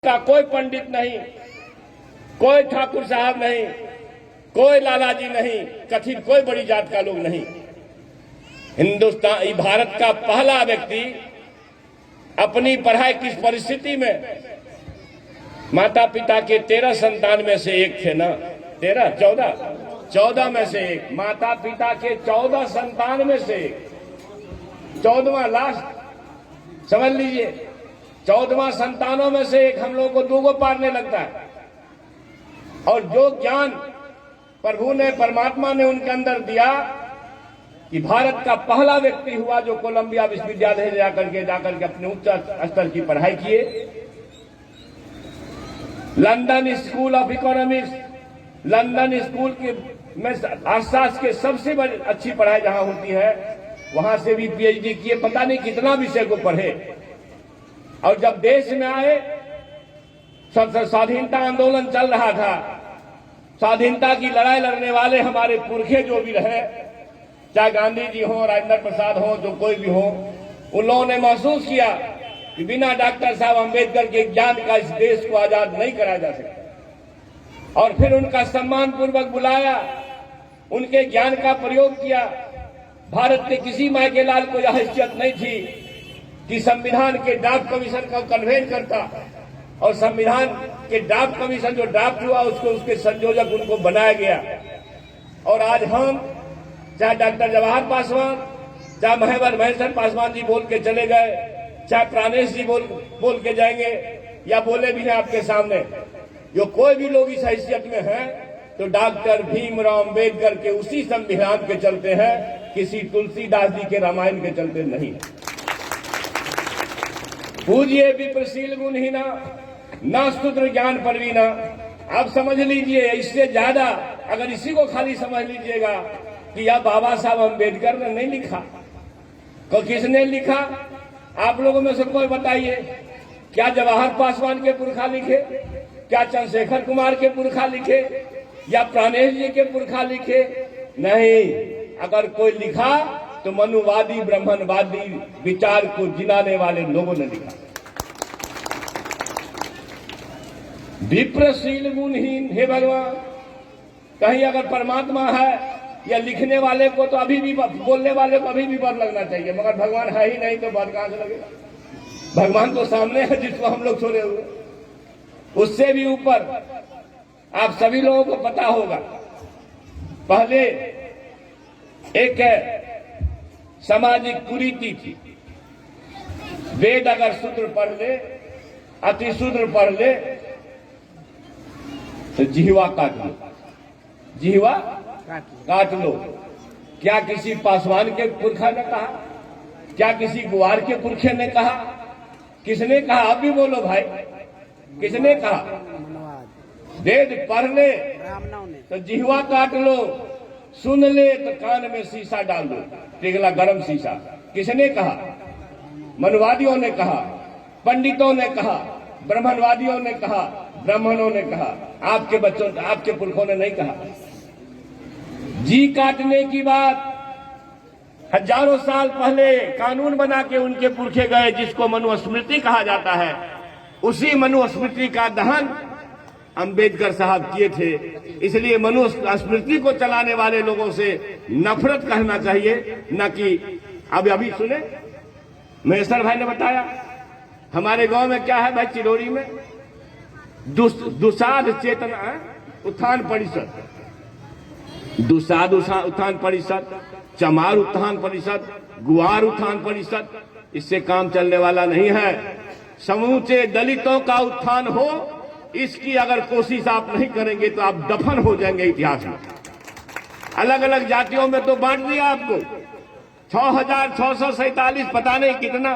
का कोई पंडित नहीं, कोई ठाकुर साहब नहीं, कोई लालाजी नहीं, कथित कोई बड़ी जात का लोग नहीं। हिंदुस्तान भारत का पहला व्यक्ति अपनी पढ़ाई किस परिस्थिति में, माता पिता के 13 संतान में से एक थे ना, 14 में से एक, माता पिता के 14 संतान में से 14वां लास्ट, समझ लीजिए 14वां संतानों में से एक हम लोगों को दूगो पारने लगता है। और जो ज्ञान प्रभु ने, परमात्मा ने उनके अंदर दिया कि भारत का पहला व्यक्ति हुआ जो कोलंबिया विश्वविद्यालय जाकर के अपने उच्च स्तर की पढ़ाई किए। London school of economics, London school के में आसपास के सबसे बड़ी अच्छी पढ़ाई जहां होती है, वहां से भी पीएचडी किए, पता नहीं कितना विषय को पढ़े। और जब देश में आए, स्वाधीनता आंदोलन चल रहा था, स्वाधीनता की लड़ाई लड़ने वाले हमारे पुरखे जो भी रहे, चाहे गांधी जी हो, राजेंद्र प्रसाद हो, जो कोई भी हो, उन लोगों ने महसूस किया कि बिना डॉक्टर साहब अम्बेडकर के ज्ञान का इस देश को आजाद नहीं कराया जा सकता। और फिर उनका सम्मान पूर्वक बुलाया, उनके ज्ञान का प्रयोग किया। भारत के किसी माई के लाल को यह हैसियत नहीं थी कि संविधान के ड्राफ्ट कमीशन को कन्वेन करता, और संविधान के ड्राफ्ट कमीशन जो ड्राफ्ट हुआ उसको, उसके संयोजक उनको बनाया गया। और आज हम, चाहे डॉक्टर जवाहर पासवान, चाहे महेश्वर पासवान जी बोल के चले गए, चाहे प्राणेश जी बोल के जाएंगे, या बोले भी हैं आपके सामने, जो कोई भी लोग इस हैसियत में हैं तो डॉक्टर भीमराव अम्बेडकर के उसी संविधान के चलते हैं, किसी तुलसीदास जी के रामायण के चलते नहीं। पूजिए विप्रशील गुणहीना, ना शूद्र ज्ञान परवीना। आप समझ लीजिए, इससे ज्यादा अगर इसी को खाली समझ लीजिएगा कि यह बाबा साहब अम्बेडकर ने नहीं लिखा, तो किसने लिखा? आप लोगों में से कोई बताइए, क्या जवाहर पासवान के पुरखा लिखे, क्या चंद्रशेखर कुमार के पुरखा लिखे, या प्राणेश जी के पुरखा लिखे? नहीं। अगर कोई लिखा तो मनुवादी ब्राह्मणवादी विचार को जिलाने वाले लोगों ने लिखा। विप्रशील गुणहीन, हे भगवान, कहीं अगर परमात्मा है या लिखने वाले को तो अभी भी, बोलने वाले को अभी भी बर लगना चाहिए, मगर भगवान है ही नहीं तो बर कहां से लगेगा? भगवान तो सामने है जिसको हम लोग छोड़े हुए। उससे भी ऊपर आप सभी लोगों को पता होगा, पहले एक सामाजिक कुरीति थी, वेद अगर शूद्र पढ़ ले, अति शूद्र पढ़ ले तो जिह्वा काट लो, जिह्वा काट लो। क्या किसी पासवान के पुरखा ने कहा? क्या किसी गुआर के पुरखे ने कहा? किसने कहा? आप भी बोलो भाई, किसने कहा? वेद पढ़ ले तो जिह्वा काट लो, सुन ले तो कान में शीशा डाल दो, पिघला गरम शीशा। किसने कहा? मनुवादियों ने कहा, पंडितों ने कहा, ब्राह्मणवादियों ने कहा, ब्राह्मणों ने कहा। आपके बच्चों, आपके पुरखों ने नहीं कहा। जी काटने की बात हजारों साल पहले कानून बना के उनके पुरखे गए, जिसको मनुस्मृति कहा जाता है। उसी मनुस्मृति का दहन अम्बेडकर साहब किए थे। इसलिए मनुस्मृति को चलाने वाले लोगों से नफरत करना चाहिए, न कि अभी सुने महेश्वर भाई ने बताया हमारे गांव में क्या है भाई, चिरौरी में दुसाध चेतना उत्थान परिषद, दुसाध उत्थान परिषद, चमार उत्थान परिषद, गुआर उत्थान परिषद, इससे काम चलने वाला नहीं है। समूचे दलितों का उत्थान हो, इसकी अगर कोशिश आप नहीं करेंगे तो आप दफन हो जाएंगे इतिहास में। अलग अलग जातियों में तो बांट दिया आपको, 6,647 पता नहीं कितना,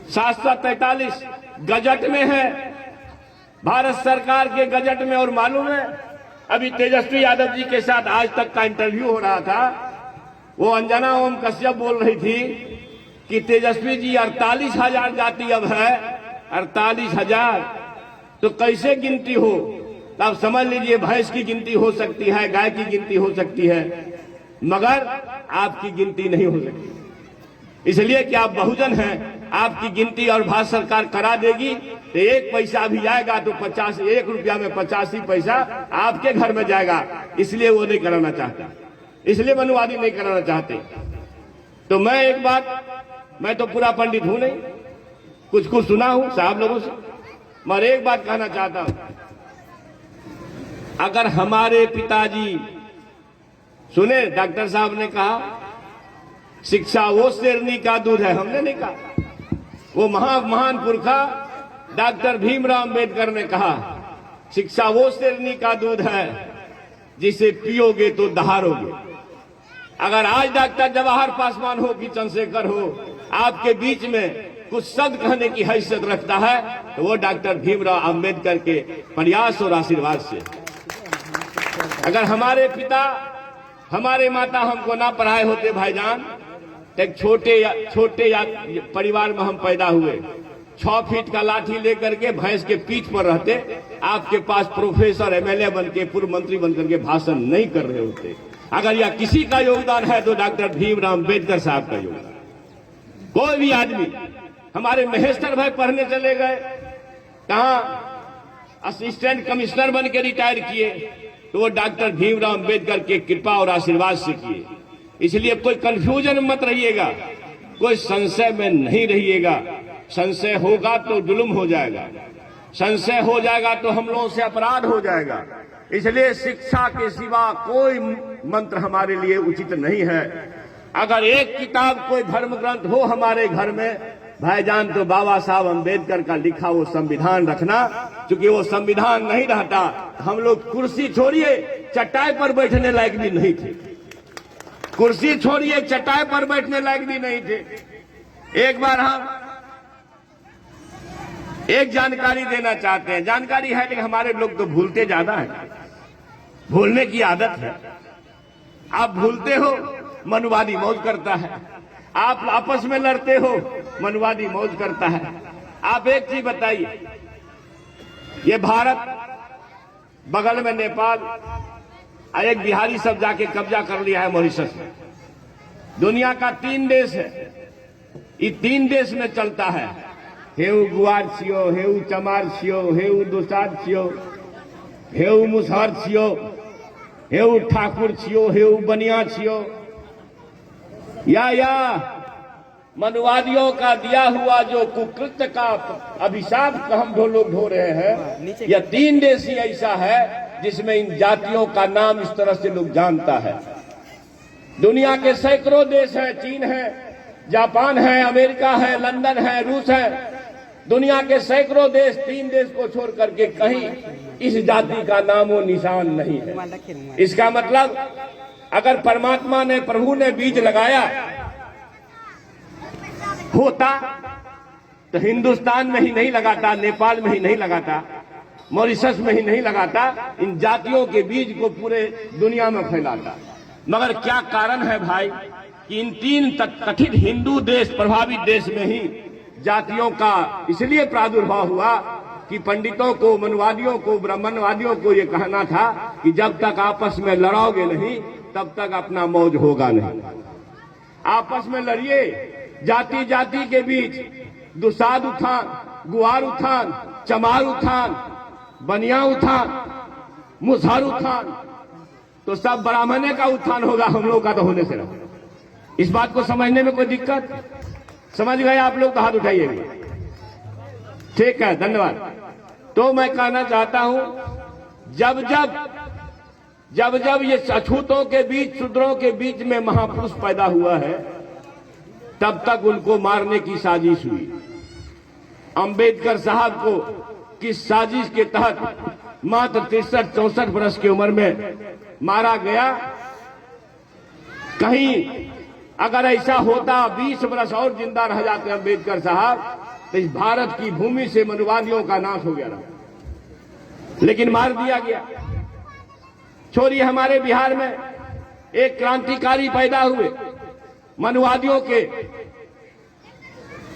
743 गजट में है, भारत सरकार के गजट में। और मालूम है, अभी तेजस्वी यादव जी के साथ आज तक का इंटरव्यू हो रहा था, वो अंजना ओम कश्यप बोल रही थी कि तेजस्वी जी 48,000 जाति अब है, 48,000 तो कैसे गिनती हो? तो आप समझ लीजिए, भैंस की गिनती हो सकती है, गाय की गिनती हो सकती है, मगर आपकी गिनती नहीं हो सकती। इसलिए कि आप बहुजन हैं, आपकी गिनती और भारत सरकार करा देगी। तो 1 पैसा भी जाएगा तो 1 रुपया में 85 पैसा आपके घर में जाएगा। इसलिए वो नहीं कराना चाहता, इसलिए मनुवादी नहीं कराना चाहते। तो मैं एक बात, मैं तो पूरा पंडित हूं नहीं, कुछ कुछ सुना हूं साहब लोगों से, मगर एक बात कहना चाहता हूं, अगर हमारे पिताजी सुने, डॉक्टर साहब ने कहा शिक्षा वो शेरनी का दूध है, हमने नहीं कहा, वो महान पुरखा डॉक्टर भीमराव अंबेडकर ने कहा शिक्षा वो शेरनी का दूध है जिसे पियोगे तो दहाड़ोगे। अगर आज डॉक्टर जवाहर पासवान हो कि चंद्रशेखर हो आपके बीच में कुछ शब्द कहने की हैसियत रखता है तो वो डॉक्टर भीमराव अंबेडकर के प्रयास और आशीर्वाद से। अगर हमारे पिता हमारे माता हमको ना पढ़ाए होते भाईजान, तो एक छोटे परिवार में हम पैदा हुए, 6 फीट का लाठी लेकर के भैंस के पीठ पर रहते, आपके पास प्रोफेसर एमएलए बन के पूर्व मंत्री बनकर के भाषण नहीं कर रहे होते। अगर यह किसी का योगदान है तो डॉक्टर भीमराव अंबेडकर साहब का योगदान। कोई भी आदमी, हमारे महेश्वर भाई पढ़ने चले गए, कहां असिस्टेंट कमिश्नर बन के रिटायर किए, तो वो डॉक्टर भीमराव अंबेडकर के कृपा और आशीर्वाद से किए। इसलिए कोई कंफ्यूजन मत रहिएगा, कोई संशय में नहीं रहिएगा। संशय होगा तो जुल्म हो जाएगा, संशय हो जाएगा तो हम लोगों से अपराध हो जाएगा। इसलिए शिक्षा के सिवा कोई मंत्र हमारे लिए उचित नहीं है। अगर एक किताब कोई धर्म ग्रंथ हो हमारे घर में भाईजान, तो बाबा साहब अंबेडकर का लिखा वो संविधान रखना। क्योंकि वो संविधान नहीं रहता, हम लोग कुर्सी छोड़िए चटाई पर बैठने लायक भी नहीं थे, कुर्सी छोड़िए चटाई पर बैठने लायक भी नहीं थे। एक बार हम एक जानकारी देना चाहते हैं, जानकारी है लेकिन हमारे लोग तो भूलते ज्यादा है, भूलने की आदत है। आप भूलते हो, मनुवादी मौज करता है। आप आपस में लड़ते हो, मनुवादी मौज करता है। आप एक चीज बताइए, ये भारत, बगल में नेपाल, एक बिहारी सब जाके कब्जा कर लिया है मॉरिशस में। दुनिया का 3 देश है, ये 3 देश में चलता है। हेउ गुआर छियो, हेउ चमार छियो, हेउ दोसार छियो, हेउ मुसहर छियो, हेउ ठाकुर छियो, हेउ बनिया छियो। या मनुवादियों का दिया हुआ जो कुकृत्य का अभिशाप हम लोग ढो रहे हैं, यह 3 देश ही ऐसा है जिसमें इन जातियों का नाम इस तरह से लोग जानता है। दुनिया के सैकड़ों देश हैं, चीन है, जापान है, अमेरिका है, लंदन है, रूस है। दुनिया के सैकड़ों देश, 3 देश को छोड़ करके कहीं इस जाति का नामो निशान नहीं है। इसका मतलब अगर परमात्मा ने, प्रभु ने बीज लगाया होता तो हिंदुस्तान में ही नहीं लगाता, नेपाल में ही नहीं लगाता, मॉरिशस में ही नहीं लगाता, इन जातियों के बीज को पूरे दुनिया में फैलाता। मगर क्या कारण है भाई कि इन 3 कथित हिंदू देश, प्रभावित देश में ही जातियों का इसलिए प्रादुर्भाव हुआ कि पंडितों को, मनुवादियों को, ब्राह्मणवादियों को यह कहना था कि जब तक आपस में लड़ोगे नहीं तब तक अपना मौज होगा नहीं। आपस में लड़िए, जाति जाति के बीच दुसाद उत्थान, गुआर उत्थान, चमार उत्थान, बनिया उत्थान, मुसहर उत्थान, तो सब ब्राह्मणे का उत्थान होगा, हम लोग का तो होने से रहा। इस बात को समझने में कोई दिक्कत? समझ गए आप लोग तो हाथ उठाइएगा। ठीक है, धन्यवाद। तो मैं कहना चाहता हूं, जब जब ये अछूतों के बीच, शूद्रों के बीच में महापुरुष पैदा हुआ है, तब तक उनको मारने की साजिश हुई। अंबेडकर साहब को किस साजिश के तहत मात्र 63-64 वर्ष की उम्र में मारा गया? कहीं अगर ऐसा होता 20 वर्ष और जिंदा रह जाते अंबेडकर साहब, तो इस भारत की भूमि से मनुवादियों का नाश हो गया था। लेकिन मार दिया गया। छोड़िए, हमारे बिहार में एक क्रांतिकारी पैदा हुए, मनुवादियों के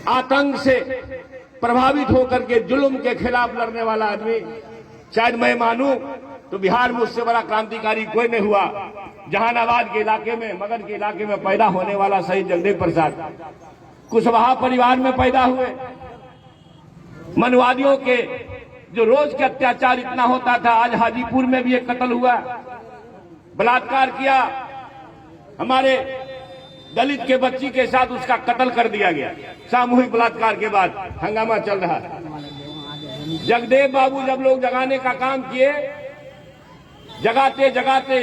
आतंक से प्रभावित होकर के जुल्म के खिलाफ लड़ने वाला आदमी। शायद मैं मानूं तो बिहार में उससे बड़ा क्रांतिकारी कोई नहीं हुआ। जहानाबाद के इलाके में, मगध के इलाके में पैदा होने वाला शहीद जगदेव प्रसाद कुशवाहा परिवार में पैदा हुए। मनवादियों के जो रोज के अत्याचार इतना होता था, आज हाजीपुर में भी एक कत्ल हुआ, बलात्कार किया, हमारे दलित के बच्ची के साथ उसका कत्ल कर दिया गया। सामूहिक बलात्कार के बाद हंगामा चल रहा है। जगदेव बाबू जब लोग जगाने का काम किए, जगाते जगाते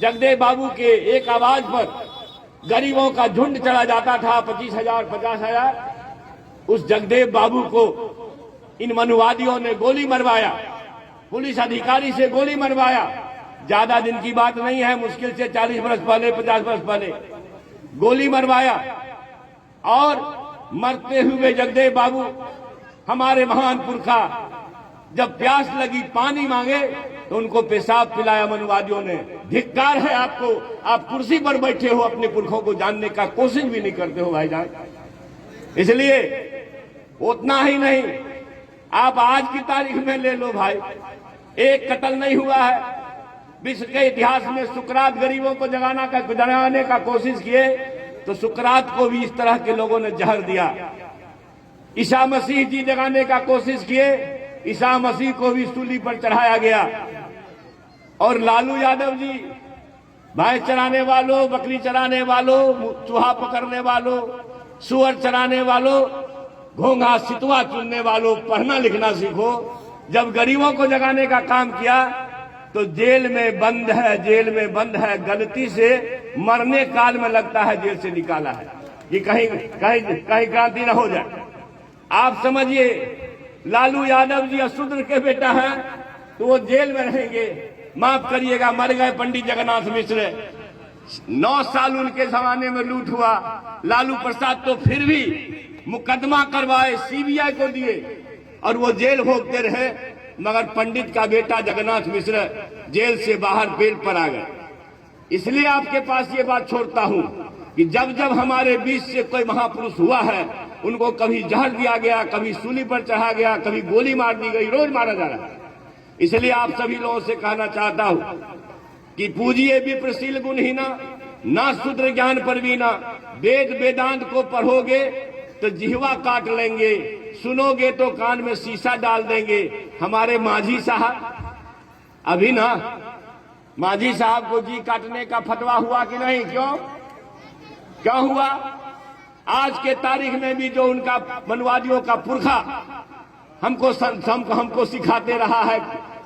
जगदेव बाबू के एक आवाज पर गरीबों का झुंड चला जाता था, 25,000 50,000। उस जगदेव बाबू को इन मनुवादियों ने गोली मरवाया, पुलिस अधिकारी से गोली मरवाया। ज्यादा दिन की बात नहीं है, मुश्किल से 40 वर्ष पहले, 50 वर्ष पहले गोली मरवाया। और मरते हुए जगदेव बाबू, हमारे महान पुरखा, जब प्यास लगी पानी मांगे तो उनको पेशाब पिलाया मनुवादियों ने। धिक्कार है आपको, आप कुर्सी पर बैठे हो, अपने पुरखों को जानने का कोशिश भी नहीं करते हो भाईजान। इसलिए उतना ही नहीं, आप आज की तारीख में ले लो भाई, एक कत्ल नहीं हुआ है। विश्व के इतिहास में सुकरात गरीबों को जगाने का कोशिश किए तो सुकरात को भी इस तरह के लोगों ने जहर दिया। ईसा मसीह जी जगाने का कोशिश किए, ईसा मसीह को भी सूली पर चढ़ाया गया। और लालू यादव जी, भैंस चराने वालों, बकरी चराने वालों, चूहा पकड़ने वालों, सुअर चराने वालों, घोंघा सितुआ चुनने वालों, पढ़ना लिखना सीखो। जब गरीबों को जगाने का काम किया तो जेल में बंद है, जेल में बंद है, गलती से मरने काल में लगता है जेल से निकाला है कि कहीं कहीं कहीं क्रांति न हो जाए। आप समझिए, लालू यादव जी अशूद्र के बेटा हैं तो वो जेल में रहेंगे। माफ करिएगा, मर गए पंडित जगन्नाथ मिश्र, 9 साल उनके जमाने में लूट हुआ। लालू प्रसाद तो फिर भी मुकदमा करवाए, सीबीआई को दिए और वो जेल भोगते रहे। मगर पंडित का बेटा जगन्नाथ मिश्र जेल से बाहर बेल पर आ गए। इसलिए आपके पास ये बात छोड़ता हूं कि जब जब हमारे बीच से कोई महापुरुष हुआ है, उनको कभी जहर दिया गया, कभी सूली पर चढ़ा गया, कभी गोली मार दी गई, रोज मारा जा रहा है। इसलिए आप सभी लोगों से कहना चाहता हूं कि पूजिए विप्रशील गुणहीना, ना शूद्र ज्ञान परवीना। वेद वेदांत को पढ़ोगे तो जिह्वा काट लेंगे, सुनोगे तो कान में शीशा डाल देंगे। हमारे माझी साहब, अभी ना माझी साहब को जी काटने का फतवा हुआ कि नहीं? क्यों हुआ? आज के तारीख में भी जो उनका मनवादियों का पुरखा हमको सिखाते रहा है,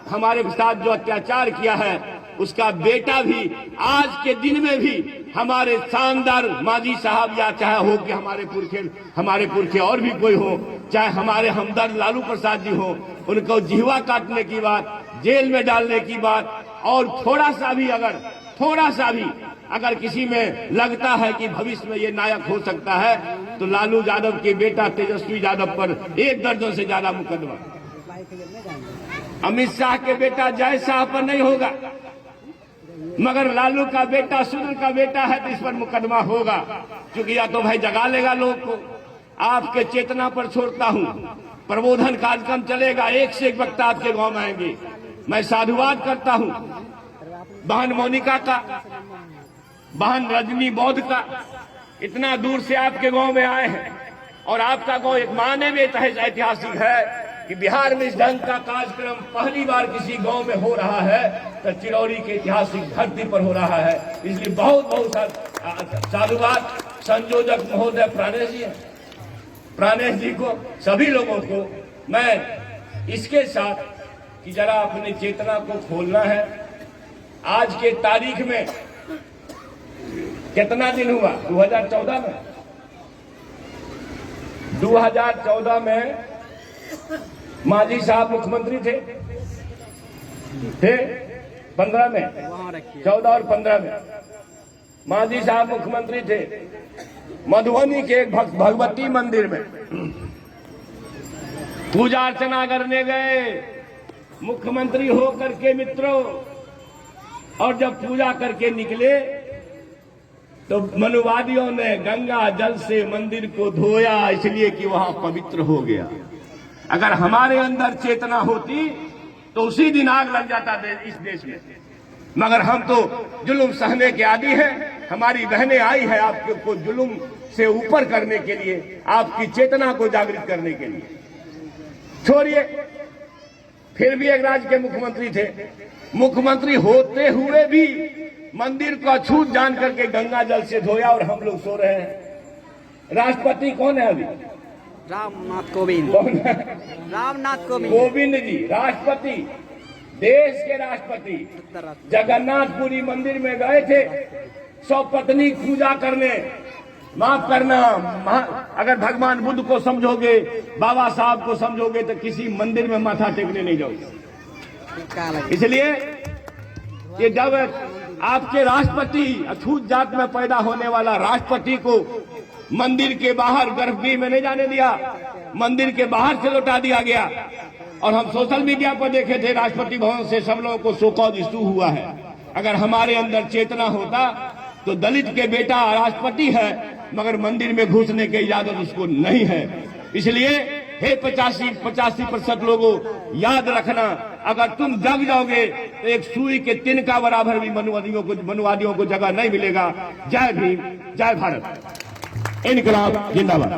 हमारे साथ जो अत्याचार किया है, उसका बेटा भी आज के दिन में भी हमारे शानदार माजी साहब, या चाहे हो कि हमारे पुरखे और भी कोई हो, चाहे हमारे हमदर्द लालू प्रसाद जी हो, उनको जिह्वा काटने की बात, जेल में डालने की बात, और थोड़ा सा भी अगर किसी में लगता है कि भविष्य में ये नायक हो सकता है तो लालू यादव के बेटा तेजस्वी यादव पर 1 दर्जन से ज्यादा मुकदमा। अमित शाह के बेटा जय शाह पर नहीं होगा, मगर लालू का बेटा, शूद्र का बेटा है तो इस पर मुकदमा होगा। क्योंकि या तो भाई जगा लेगा लोग को। आपके चेतना पर छोड़ता हूं, प्रबोधन कार्यक्रम चलेगा, एक से एक वक्ता आपके गांव में आएंगे। मैं साधुवाद करता हूं बहन मोनिका का, बहन रजनी बौद्ध का, इतना दूर से आपके गांव में आए हैं। और आपका गांव एक माने में ऐतिहासिक है कि बिहार में इस ढंग का कार्यक्रम पहली बार किसी गांव में हो रहा है तो चिरौरी के ऐतिहासिक धरती पर हो रहा है। इसलिए बहुत बहुत साधुवाद संयोजक महोदय प्राणेश जी को, सभी लोगों को। मैं इसके साथ कि जरा अपनी चेतना को खोलना है। आज के तारीख में कितना दिन हुआ? 2014 में मांझी साहब मुख्यमंत्री थे 15 में, 14 और 15 में मांझी साहब मुख्यमंत्री थे। मधुबनी के एक भगवती मंदिर में पूजा अर्चना करने गए मुख्यमंत्री होकर के मित्रों, और जब पूजा करके निकले तो मनुवादियों ने गंगा जल से मंदिर को धोया, इसलिए कि वहां पवित्र हो गया। अगर हमारे अंदर चेतना होती तो उसी दिन आग लग जाता इस देश में। मगर हम तो जुल्म सहने के आदी हैं। हमारी बहनें आई है आपको जुल्म से ऊपर करने के लिए, आपकी चेतना को जागृत करने के लिए। छोड़िए, फिर भी एक राज्य के मुख्यमंत्री थे। मुख्यमंत्री होते हुए भी मंदिर को अछूत जान करके गंगा जल से धोया और हम लोग सो रहे हैं। राष्ट्रपति कौन है अभी? रामनाथ कोविंद। कौन है? रामनाथ कोविंद। कोविंद जी राष्ट्रपति, देश के राष्ट्रपति जगन्नाथपुरी मंदिर में गए थे सौपत्नी पूजा करने। माफ करना, अगर भगवान बुद्ध को समझोगे, बाबा साहब को समझोगे तो किसी मंदिर में माथा टेकने नहीं जाओगे। इसलिए कि जब आपके राष्ट्रपति, अछूत जात में पैदा होने वाला राष्ट्रपति को मंदिर के बाहर गर्भगृह में नहीं जाने दिया, मंदिर के बाहर से लौटा दिया गया। और हम सोशल मीडिया पर देखे थे राष्ट्रपति भवन से सब लोगों को सो कॉज इशू हुआ है। अगर हमारे अंदर चेतना होता तो दलित के बेटा राष्ट्रपति है मगर मंदिर में घुसने की इजाजत उसको नहीं है। इसलिए हे 85% लोगों, याद रखना, अगर तुम जग जाओगे तो एक सुई के तिनका बराबर भी मनुवादियों को जगह नहीं मिलेगा। जय भीम, जय भारत, इनकलाब जिंदाबाद।